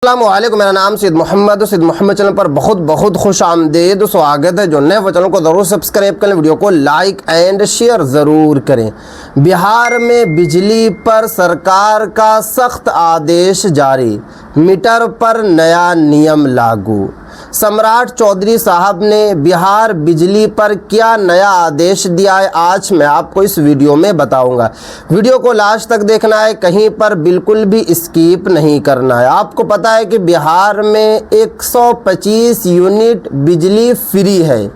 अस्सलामुअलैकुम, मेरा नाम सैयद मोहम्मद चैनल पर बहुत बहुत खुश आमदीद स्वागत है। जो नए वो चैनल को ज़रूर सब्सक्राइब करें, वीडियो को लाइक एंड शेयर ज़रूर करें। बिहार में बिजली पर सरकार का सख्त आदेश जारी, मीटर पर नया नियम लागू। सम्राट चौधरी साहब ने बिहार बिजली पर क्या नया आदेश दिया है, आज मैं आपको इस वीडियो में बताऊंगा। वीडियो को लास्ट तक देखना है, कहीं पर बिल्कुल भी स्किप नहीं करना है। आपको पता है कि बिहार में 125 यूनिट बिजली फ्री है,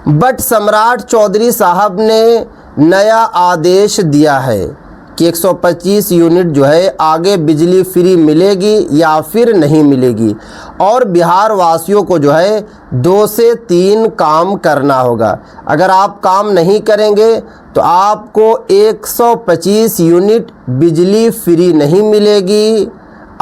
बट सम्राट चौधरी साहब ने नया आदेश दिया है कि 125 यूनिट जो है आगे बिजली फ्री मिलेगी या फिर नहीं मिलेगी, और बिहार वासियों को जो है 2 से 3 काम करना होगा। अगर आप काम नहीं करेंगे तो आपको 125 यूनिट बिजली फ्री नहीं मिलेगी,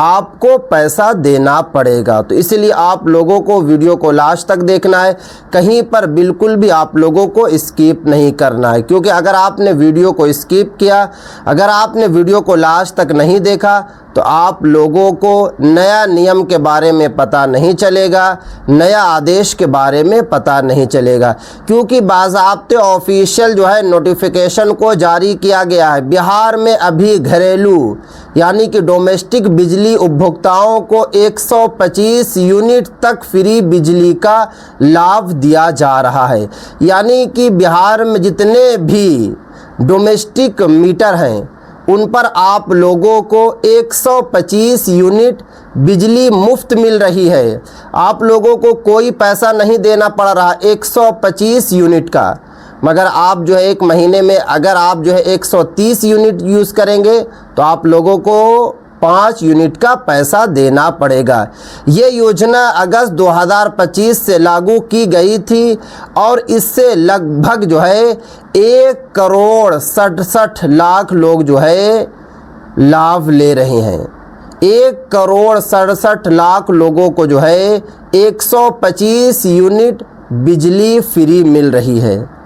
आपको पैसा देना पड़ेगा। तो इसलिए आप लोगों को वीडियो को लास्ट तक देखना है, कहीं पर बिल्कुल भी आप लोगों को स्किप नहीं करना है, क्योंकि अगर आपने वीडियो को स्किप किया, अगर आपने वीडियो को लास्ट तक नहीं देखा तो आप लोगों को नया नियम के बारे में पता नहीं चलेगा, नया आदेश के बारे में पता नहीं चलेगा। क्योंकि बाज़ाब्ते ऑफिशियल जो है नोटिफिकेशन को जारी किया गया है। बिहार में अभी घरेलू यानी कि डोमेस्टिक बिजली उपभोक्ताओं को 125 यूनिट तक फ्री बिजली का लाभ दिया जा रहा है। यानी कि बिहार में जितने भी डोमेस्टिक मीटर हैं उन पर आप लोगों को 125 यूनिट बिजली मुफ्त मिल रही है। आप लोगों को कोई पैसा नहीं देना पड़ रहा 125 यूनिट का। मगर आप जो है एक महीने में अगर आप जो है 130 यूनिट यूज़ करेंगे तो आप लोगों को 5 यूनिट का पैसा देना पड़ेगा। ये योजना अगस्त 2025 से लागू की गई थी और इससे लगभग जो है 1,67,00,000 लोग जो है लाभ ले रहे हैं। 1,67,00,000 लोगों को जो है 125 यूनिट बिजली फ्री मिल रही है।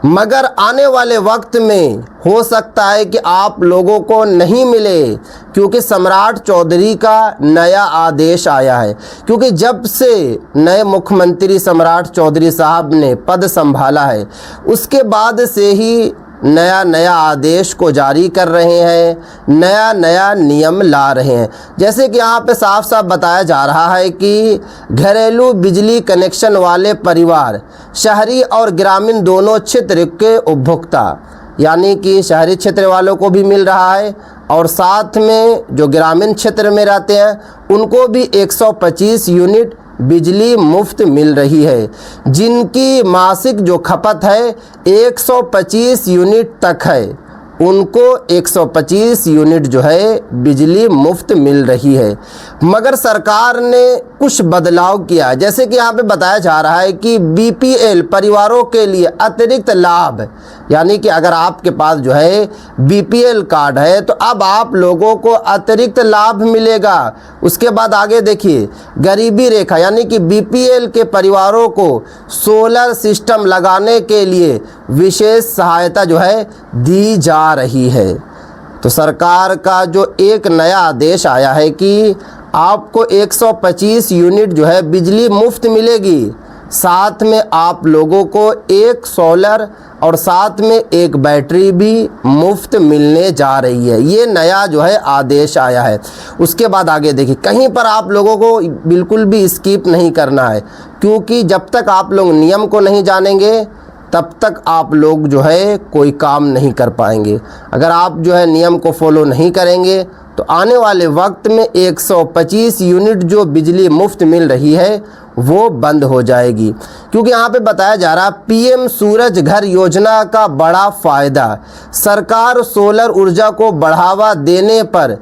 मगर आने वाले वक्त में हो सकता है कि आप लोगों को नहीं मिले, क्योंकि सम्राट चौधरी का नया आदेश आया है। क्योंकि जब से नए मुख्यमंत्री सम्राट चौधरी साहब ने पद संभाला है, उसके बाद से ही नया आदेश को जारी कर रहे हैं, नया नियम ला रहे हैं। जैसे कि यहाँ पे साफ साफ बताया जा रहा है कि घरेलू बिजली कनेक्शन वाले परिवार, शहरी और ग्रामीण दोनों क्षेत्र के उपभोक्ता, यानी कि शहरी क्षेत्र वालों को भी मिल रहा है और साथ में जो ग्रामीण क्षेत्र में रहते हैं उनको भी 125 यूनिट बिजली मुफ्त मिल रही है। जिनकी मासिक जो खपत है 125 यूनिट तक है, उनको 125 यूनिट जो है बिजली मुफ्त मिल रही है। मगर सरकार ने कुछ बदलाव किया है। जैसे कि यहाँ पे बताया जा रहा है कि बीपीएल परिवारों के लिए अतिरिक्त लाभ, यानी कि अगर आपके पास जो है बीपीएल कार्ड है तो अब आप लोगों को अतिरिक्त लाभ मिलेगा। उसके बाद आगे देखिए, गरीबी रेखा यानी कि बीपीएल के परिवारों को सोलर सिस्टम लगाने के लिए विशेष सहायता जो है दी जा रही है। तो सरकार का जो एक नया आदेश आया है कि आपको 125 यूनिट जो है बिजली मुफ्त मिलेगी, साथ में आप लोगों को एक सोलर और साथ में एक बैटरी भी मुफ्त मिलने जा रही है। ये नया जो है आदेश आया है। उसके बाद आगे देखिए, कहीं पर आप लोगों को बिल्कुल भी स्किप नहीं करना है, क्योंकि जब तक आप लोग नियम को नहीं जानेंगे तब तक आप लोग जो है कोई काम नहीं कर पाएंगे। अगर आप जो है नियम को फॉलो नहीं करेंगे तो आने वाले वक्त में 125 यूनिट जो बिजली मुफ्त मिल रही है वो बंद हो जाएगी। क्योंकि यहाँ पे बताया जा रहा है पीएम सूरज घर योजना का बड़ा फ़ायदा, सरकार सोलर ऊर्जा को बढ़ावा देने पर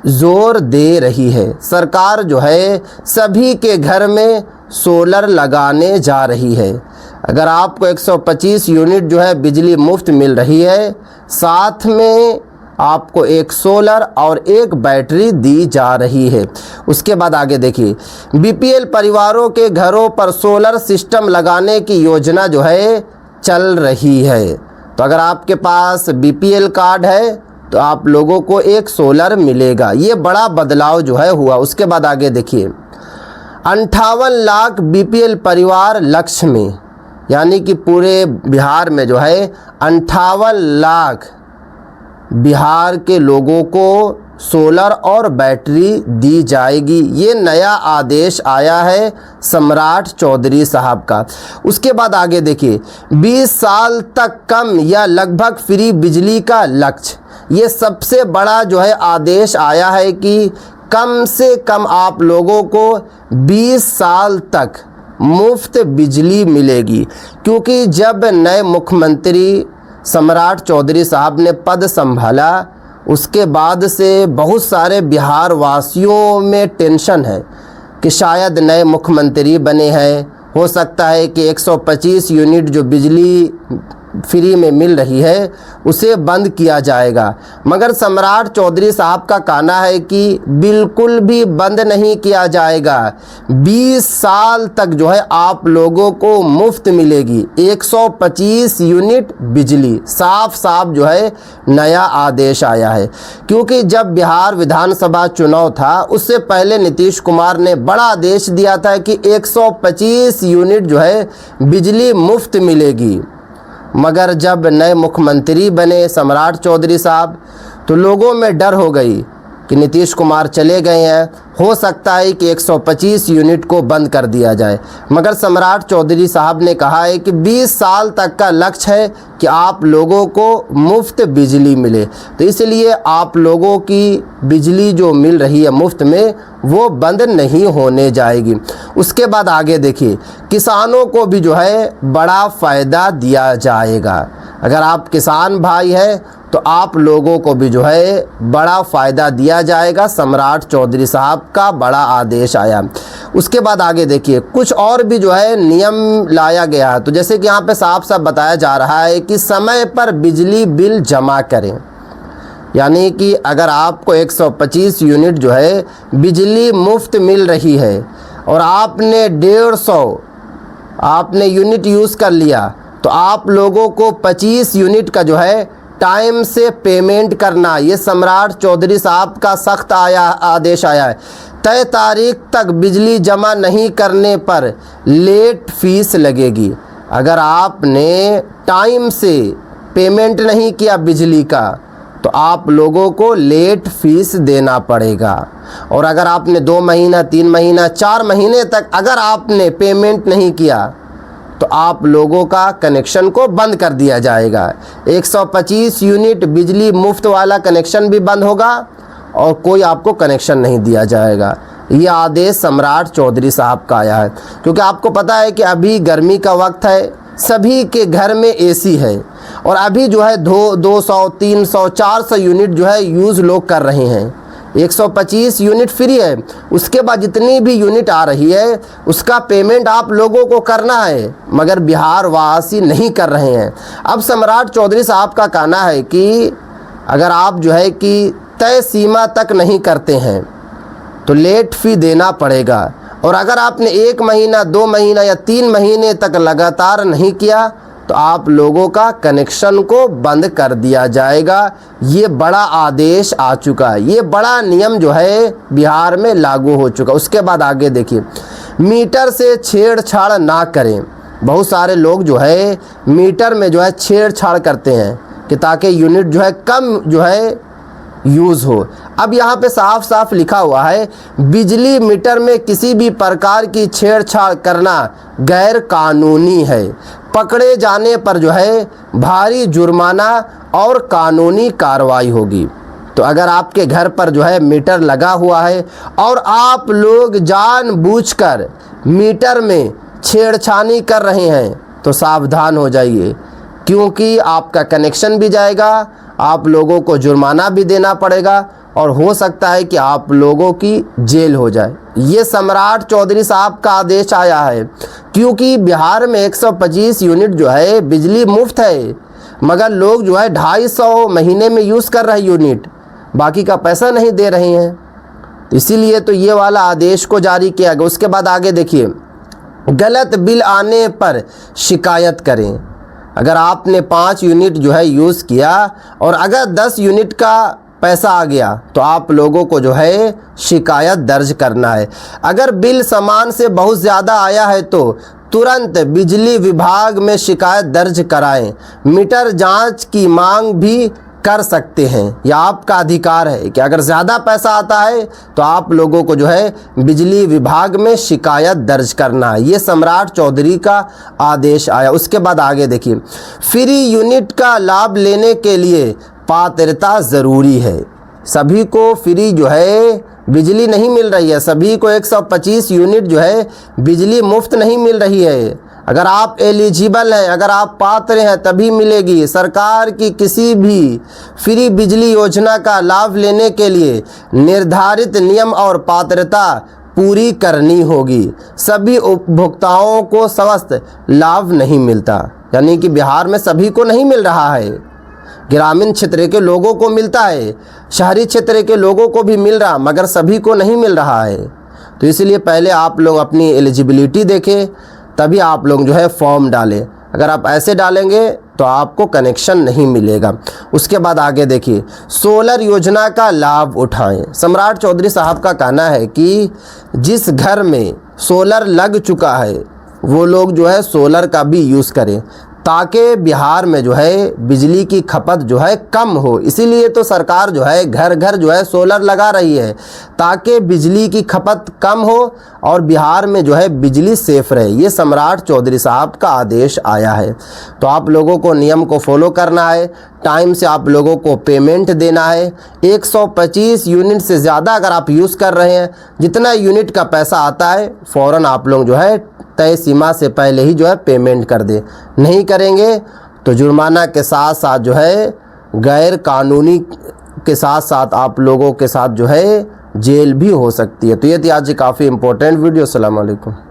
जोर दे रही है। सरकार जो है सभी के घर में सोलर लगाने जा रही है। अगर आपको 125 यूनिट जो है बिजली मुफ्त मिल रही है, साथ में आपको एक सोलर और एक बैटरी दी जा रही है। उसके बाद आगे देखिए, बीपीएल परिवारों के घरों पर सोलर सिस्टम लगाने की योजना जो है चल रही है। तो अगर आपके पास बीपीएल कार्ड है तो आप लोगों को एक सोलर मिलेगा। ये बड़ा बदलाव जो है हुआ। उसके बाद आगे देखिए, 58 लाख बीपीएल परिवार लक्ष्य में, यानी कि पूरे बिहार में जो है 58 लाख बिहार के लोगों को सोलर और बैटरी दी जाएगी। ये नया आदेश आया है सम्राट चौधरी साहब का। उसके बाद आगे देखिए, 20 साल तक कम या लगभग फ्री बिजली का लक्ष्य। ये सबसे बड़ा जो है आदेश आया है कि कम से कम आप लोगों को 20 साल तक मुफ्त बिजली मिलेगी। क्योंकि जब नए मुख्यमंत्री सम्राट चौधरी साहब ने पद संभाला, उसके बाद से बहुत सारे बिहार वासियों में टेंशन है कि शायद नए मुख्यमंत्री बने हैं, हो सकता है कि 125 यूनिट जो बिजली फ्री में मिल रही है उसे बंद किया जाएगा। मगर सम्राट चौधरी साहब का कहना है कि बिल्कुल भी बंद नहीं किया जाएगा। 20 साल तक जो है आप लोगों को मुफ्त मिलेगी 125 यूनिट बिजली। साफ साफ जो है नया आदेश आया है। क्योंकि जब बिहार विधानसभा चुनाव था उससे पहले नीतीश कुमार ने बड़ा आदेश दिया था कि 125 यूनिट जो है बिजली मुफ्त मिलेगी। मगर जब नए मुख्यमंत्री बने सम्राट चौधरी साहब, तो लोगों में डर हो गई कि नीतीश कुमार चले गए हैं, हो सकता है कि 125 यूनिट को बंद कर दिया जाए। मगर सम्राट चौधरी साहब ने कहा है कि 20 साल तक का लक्ष्य है कि आप लोगों को मुफ्त बिजली मिले। तो इसलिए आप लोगों की बिजली जो मिल रही है मुफ्त में, वो बंद नहीं होने जाएगी। उसके बाद आगे देखिए, किसानों को भी जो है बड़ा फ़ायदा दिया जाएगा। अगर आप किसान भाई हैं तो आप लोगों को भी जो है बड़ा फ़ायदा दिया जाएगा। सम्राट चौधरी साहब का बड़ा आदेश आया। उसके बाद आगे देखिए, कुछ और भी जो है नियम लाया गया है। तो जैसे कि यहाँ पे साफ साफ बताया जा रहा है कि समय पर बिजली बिल जमा करें। यानी कि अगर आपको 125 यूनिट जो है बिजली मुफ्त मिल रही है और आपने 150 यूनिट यूज़ कर लिया, तो आप लोगों को 25 यूनिट का जो है टाइम से पेमेंट करना। ये सम्राट चौधरी साहब का सख्त आदेश आया है। तय तारीख तक बिजली जमा नहीं करने पर लेट फीस लगेगी। अगर आपने टाइम से पेमेंट नहीं किया बिजली का, तो आप लोगों को लेट फीस देना पड़ेगा। और अगर आपने 2 महीना, 3 महीना, 4 महीने तक अगर आपने पेमेंट नहीं किया, तो आप लोगों का कनेक्शन को बंद कर दिया जाएगा। 125 यूनिट बिजली मुफ्त वाला कनेक्शन भी बंद होगा और कोई आपको कनेक्शन नहीं दिया जाएगा। ये आदेश सम्राट चौधरी साहब का आया है। क्योंकि आपको पता है कि अभी गर्मी का वक्त है, सभी के घर में एसी है और अभी जो है 200, 300, 400 यूनिट जो है यूज़ लोग कर रहे हैं। 125 यूनिट फ्री है। उसके बाद जितनी भी यूनिट आ रही है उसका पेमेंट आप लोगों को करना है, मगर बिहार वासी नहीं कर रहे हैं। अब सम्राट चौधरी साहब का कहना है कि अगर आप जो है कि तय सीमा तक नहीं करते हैं तो लेट फी देना पड़ेगा। और अगर आपने 1 महीना, 2 महीना या 3 महीने तक लगातार नहीं किया, तो आप लोगों का कनेक्शन को बंद कर दिया जाएगा। ये बड़ा आदेश आ चुका है। ये बड़ा नियम जो है बिहार में लागू हो चुका। उसके बाद आगे देखिए, मीटर से छेड़छाड़ ना करें। बहुत सारे लोग जो है मीटर में जो है छेड़छाड़ करते हैं कि ताकि यूनिट जो है कम जो है यूज़ हो। अब यहाँ पे साफ साफ लिखा हुआ है, बिजली मीटर में किसी भी प्रकार की छेड़छाड़ करना गैर कानूनी है। पकड़े जाने पर जो है भारी जुर्माना और कानूनी कार्रवाई होगी। तो अगर आपके घर पर जो है मीटर लगा हुआ है और आप लोग जानबूझकर मीटर में छेड़छानी कर रहे हैं, तो सावधान हो जाइए, क्योंकि आपका कनेक्शन भी जाएगा, आप लोगों को जुर्माना भी देना पड़ेगा और हो सकता है कि आप लोगों की जेल हो जाए। ये सम्राट चौधरी साहब का आदेश आया है। क्योंकि बिहार में 125 यूनिट जो है बिजली मुफ्त है, मगर लोग जो है 250 महीने में यूज़ कर रहे हैं यूनिट, बाकी का पैसा नहीं दे रहे हैं। तो इसीलिए तो ये वाला आदेश को जारी किया गया। उसके बाद आगे देखिए, गलत बिल आने पर शिकायत करें। अगर आपने 5 यूनिट जो है यूज़ किया और अगर 10 यूनिट का पैसा आ गया तो आप लोगों को जो है शिकायत दर्ज करना है। अगर बिल सामान से बहुत ज़्यादा आया है तो तुरंत बिजली विभाग में शिकायत दर्ज कराएं। मीटर जांच की मांग भी कर सकते हैं। यह आपका अधिकार है कि अगर ज़्यादा पैसा आता है तो आप लोगों को जो है बिजली विभाग में शिकायत दर्ज करना है। ये सम्राट चौधरी का आदेश आया। उसके बाद आगे देखिए, फ्री यूनिट का लाभ लेने के लिए पात्रता ज़रूरी है। सभी को फ्री जो है बिजली नहीं मिल रही है, सभी को 125 यूनिट जो है बिजली मुफ्त नहीं मिल रही है। अगर आप एलिजिबल हैं, अगर आप पात्र हैं तभी मिलेगी। सरकार की किसी भी फ्री बिजली योजना का लाभ लेने के लिए निर्धारित नियम और पात्रता पूरी करनी होगी। सभी उपभोक्ताओं को समस्त लाभ नहीं मिलता, यानी कि बिहार में सभी को नहीं मिल रहा है। ग्रामीण क्षेत्र के लोगों को मिलता है, शहरी क्षेत्र के लोगों को भी मिल रहा, मगर सभी को नहीं मिल रहा है। तो इसलिए पहले आप लोग अपनी एलिजिबिलिटी देखें, तभी आप लोग जो है फॉर्म डालें। अगर आप ऐसे डालेंगे तो आपको कनेक्शन नहीं मिलेगा। उसके बाद आगे देखिए, सोलर योजना का लाभ उठाएं। सम्राट चौधरी साहब का कहना है कि जिस घर में सोलर लग चुका है वो लोग जो है सोलर का भी यूज़ करें, ताकि बिहार में जो है बिजली की खपत जो है कम हो। इसीलिए तो सरकार जो है घर घर जो है सोलर लगा रही है, ताकि बिजली की खपत कम हो और बिहार में जो है बिजली सेफ रहे। ये सम्राट चौधरी साहब का आदेश आया है। तो आप लोगों को नियम को फॉलो करना है, टाइम से आप लोगों को पेमेंट देना है। 125 यूनिट से ज़्यादा अगर आप यूज़ कर रहे हैं, जितना यूनिट का पैसा आता है फ़ौरन आप लोग जो है तय सीमा से पहले ही जो है पेमेंट कर दे। नहीं करेंगे तो जुर्माना के साथ साथ जो है गैर कानूनी के साथ साथ आप लोगों के साथ जो है जेल भी हो सकती है। तो ये थी आज काफ़ी इंपॉर्टेंट वीडियो। अस्सलाम वालेकुम।